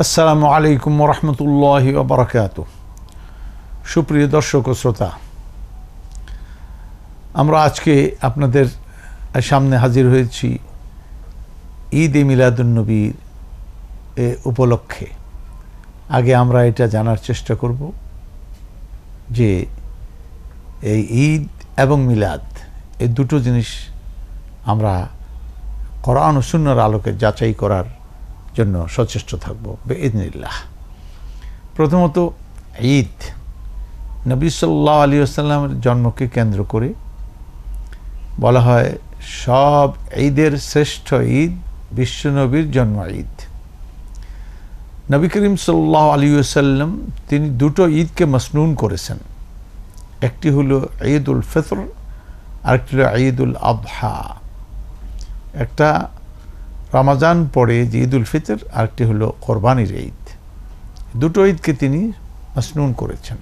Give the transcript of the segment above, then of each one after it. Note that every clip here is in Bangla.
আসসালামু আলাইকুম ওয়া রাহমাতুল্লাহি ওয়া বারাকাতুহু। সুপ্রিয় দর্শক ও শ্রোতা, আমরা আজকে আপনাদের সামনে হাজির হয়েছি ঈদ-এ মিলাদুন্নবীর উপলক্ষে। আগে আমরা এটা জানার চেষ্টা করব যে এই ঈদ এবং মিলাদ এই দুটো জিনিস আমরা কোরআন ও সুন্নাহর আলোকে যাচাই করার জন্য সচেষ্ট থাকব বিইذنিল্লাহ। প্রথমত, ঈদ নবী সাল্লাল্লাহু আলাইহি ওয়াসাল্লামের জন্মকে কেন্দ্র করে বলা হয় সব ঈদের শ্রেষ্ঠ ঈদ বিশ্বনবীর জন্ম ঈদ। নবী করিম সাল্লাল্লাহু আলাইহি ওয়াসাল্লাম তিনি দুটো ঈদকে মসনুন করেছেন, একটি হলো ঈদুল ফিতর আর একটি হলো ঈদুল আযহা। একটা রমজান পড়ে যে ঈদুল ফিতর আর একটি হলো কোরবানির ঈদ, দুটো ঈদকে তিনি মসনুন করেছেন।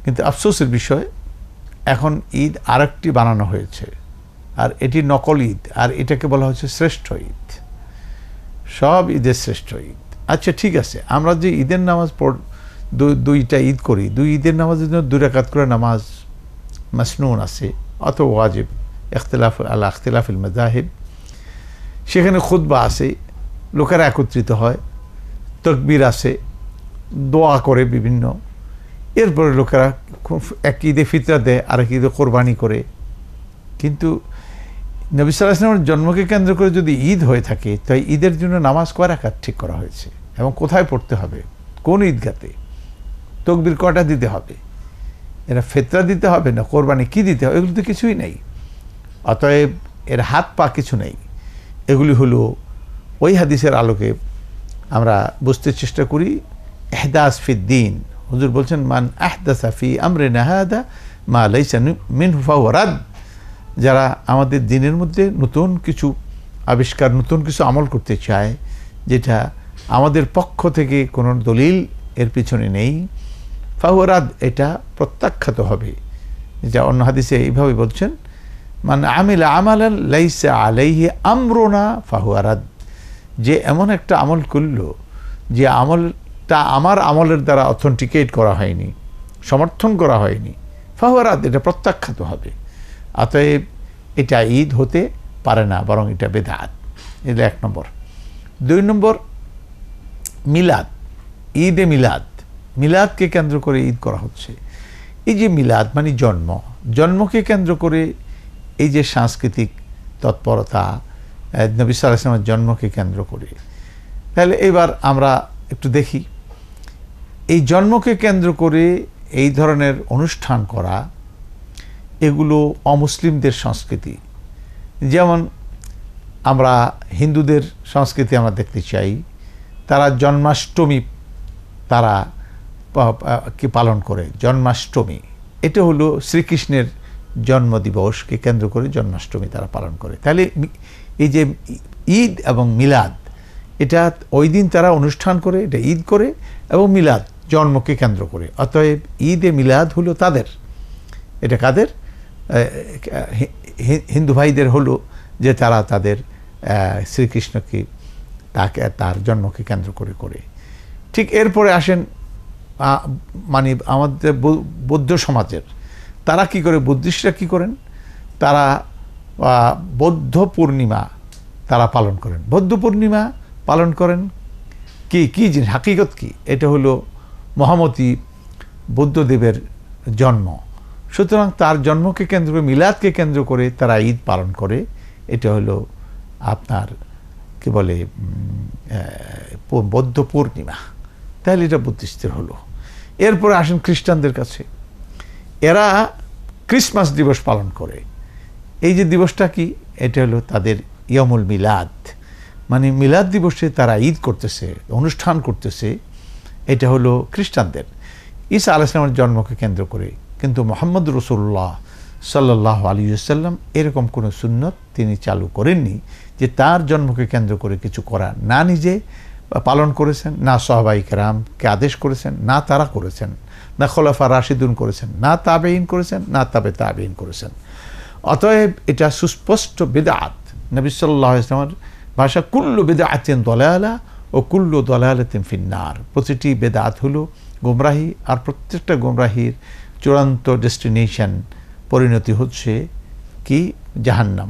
কিন্তু আফসোসের বিষয়, এখন ঈদ আরেকটি বানানো হয়েছে আর এটি নকল ঈদ, আর এটাকে বলা হচ্ছে শ্রেষ্ঠ ঈদ। সব ঈদের শ্রেষ্ঠ ঈদ। আচ্ছা ঠিক আছে, আমরা যে ঈদের নামাজ দুইটা ঈদ করি, দুই ঈদের নামাজের জন্য 2 রাকাত করে নামাজ মসনুন আছে অথবা ওয়াজিব, ইখতিলাফুল মাযাহিব। সেখানে খুতবা আছে, লোকেরা একত্রিত হয়, তাকবীর আছে, দোয়া করে বিভিন্ন, এরপরে লোকেরা এক ঈদে ফিতরা দেয়, আরেক ঈদে কোরবানি করে। কিন্তু নবী সাল্লাল্লাহু আলাইহি ওয়াসাল্লামের জন্মকে কেন্দ্র করে যদি ঈদ হয়ে থাকে, তাই ঈদের জন্য নামাজ কয় রাকাত ঠিক করা হয়েছে এবং কোথায় পড়তে হবে, কোন ঈদগাতে, তাকবীর কয়টা দিতে হবে, এরা ফিতরা দিতে হবে না কোরবানি কি দিতে হবে, এগুলো তো কিছুই নেই। অতএব এর হাত পা কিছু নেই। এগুলি হলো ওই হাদিসের আলোকে আমরা বুঝতে চেষ্টা করি। ইহদাস ফিদ্দিন, হুজুর বলছেন মান আহদাসা ফি আমরিনা হাদা মা লাইসা মিনহু ফাহুয়া রাদ। যারা আমাদের দিনের মধ্যে নতুন কিছু আবিষ্কার, নতুন কিছু আমল করতে চায় যেটা আমাদের পক্ষ থেকে কোনো দলিল এর পিছনে নেই, ফাহুয়া রাদ, এটা প্রত্যাখ্যাত হবে। যা অন্য হাদিসে এইভাবে বলছেন মান আমিলা আমালান লাইসা আলাইহি আমরুনা ফাহুয়া রাদ। যে এমন একটা আমল করলো যে আমলটা আমার আমলের দ্বারা অথেন্টিকেট করা হয়নি, সমর্থন করা হয়নি, ফাহুয়া রাদ, এটা প্রত্যাখ্যাত হবে। অতএব এটা ঈদ হতে পারে না, বরং এটা বেদাত। এটা 1 নম্বর। 2 নম্বর, মিলাদ, ঈদে মিলাদ, মিলাদকে কেন্দ্র করে ঈদ করা হচ্ছে। এই যে মিলাদ মানে জন্ম, জন্মকে কেন্দ্র করে এই যে সাংস্কৃতিক তৎপরতা নবী সাল্লাল্লাহু আলাইহি ওয়াসাল্লামের জন্মকে কেন্দ্র করে, তাহলে এবার আমরা একটু দেখি এই জন্মকে কেন্দ্র করে এই ধরনের অনুষ্ঠান করা, এগুলো অমুসলিমদের সংস্কৃতি। যেমন আমরা হিন্দুদের সংস্কৃতি আমরা দেখতে চাই, তারা জন্মাষ্টমী তারা কি পালন করে, জন্মাষ্টমী, এটা হলো শ্রীকৃষ্ণের জন্মদিবসকে কেন্দ্র করে জন্মাষ্টমী তারা পালন করে। তাহলে এই যে ঈদ এবং মিলাদ, এটা ওই দিন তারা অনুষ্ঠান করে, এটা ঈদ করে, এবং মিলাদ জন্মকে কেন্দ্র করে। অতএব ঈদে মিলাদ হলো তাদের, এটা কাদের, হিন্দু ভাইদের হলো যে তারা তাদের শ্রীকৃষ্ণকে তার জন্মকে কেন্দ্র করে করে। ঠিক এরপরে আসেন মানে আমাদের বৌদ্ধ সমাজের, তারা কি করে, বুদ্ধিস্টরা কি করেন, তারা বৌদ্ধ পূর্ণিমা তারা পালন করেন। বৌদ্ধ পূর্ণিমা পালন করেন কি জিনিস, হাকিকত কি, এটা হলো মহামতি বুদ্ধদেবের জন্ম। সুতরাং তার জন্মকে কেন্দ্র করে, মিলাদকে কেন্দ্র করে তারা ঈদ পালন করে। এটা হলো আপনার কি বলে বৌদ্ধ পূর্ণিমা। তাহলে এটা বুদ্ধিস্টদের হলো। এরপরে আসেন খ্রিস্টানদের কাছে, এরা ক্রিসমাস দিবস পালন করে। এই যে দিবসটা কি, এটা হলো তাদের ইয়ামুল মিলাদ, মানে মিলাদ দিবসে তারা ঈদ করতেছে, অনুষ্ঠান করতেছে। এটা হলো খ্রিস্টানদের। ঈসা আলাইহিস সালামের জন্মকে কেন্দ্র করে। কিন্তু মুহাম্মদ রাসূলুল্লাহ সাল্লাল্লাহু আলাইহি ওয়াসাল্লাম এরকম কোনো সুন্নত তিনি চালু করেননি যে তার জন্মকে কেন্দ্র করে কিছু করা, না নিজে পালন করেছেন, না সাহাবায়ে কেরামকে আদেশ করেছেন, না তারা করেছেন, না খোলাফা রাশিদুন করেছেন, না তাবেঈন করেছেন, না তাবেঈন করেছেন। অতএব এটা সুস্পষ্ট বিদআত। নবী সাল্লাল্লাহু আলাইহি ওয়াসাল্লামের ভাষা কুল্লু বিদআতিন দালালা ও কুল্লু দালালাতিন ফিন্নার, প্রতিটি বেদাত হলো গোমরাহি, আর প্রত্যেকটা গোমরাহির চূড়ান্ত ডেস্টিনেশন, পরিণতি হচ্ছে কি জাহান্নাম।